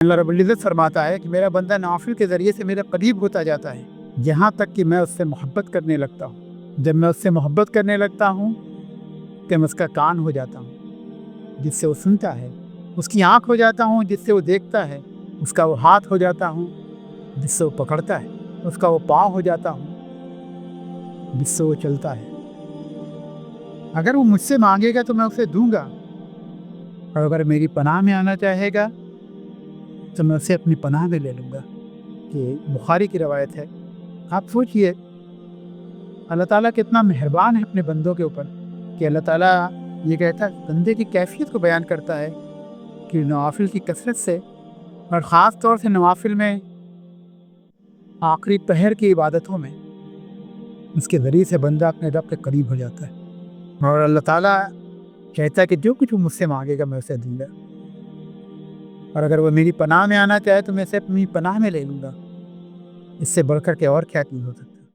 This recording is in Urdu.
اللہ رب العزت فرماتا ہے کہ میرا بندہ نوافل کے ذریعے سے میرے قریب ہوتا جاتا ہے یہاں تک کہ میں اس سے محبت کرنے لگتا ہوں۔ جب میں اس سے محبت کرنے لگتا ہوں کہ میں اس کا کان ہو جاتا ہوں جس سے وہ سنتا ہے، اس کی آنکھ ہو جاتا ہوں جس سے وہ دیکھتا ہے، اس کا وہ ہاتھ ہو جاتا ہوں جس سے وہ پکڑتا ہے، اس کا وہ پاؤں ہو جاتا ہوں جس سے وہ چلتا ہے۔ اگر وہ مجھ سے مانگے گا تو میں اسے دوں گا، اور اگر میری پناہ میں آنا چاہے گا تو میں اسے اپنی پناہ میں لے لوں گا۔ کہ بخاری کی روایت ہے۔ آپ سوچئے اللہ تعالیٰ کتنا مہربان ہے اپنے بندوں کے اوپر، کہ اللہ تعالیٰ یہ کہتا ہے، بندے کی کیفیت کو بیان کرتا ہے کہ نوافل کی کثرت سے، اور خاص طور سے نوافل میں آخری پہر کی عبادتوں میں، اس کے ذریعے سے بندہ اپنے رب کے قریب ہو جاتا ہے، اور اللہ تعالیٰ کہتا ہے کہ جو کچھ وہ مجھ سے مانگے گا میں اسے دوں گا، اور اگر وہ میری پناہ میں آنا چاہے تو میں اسے اپنی پناہ میں لے لوں گا۔ اس سے بڑھ کر کے اور کیا چیز ہو سکتی ہے؟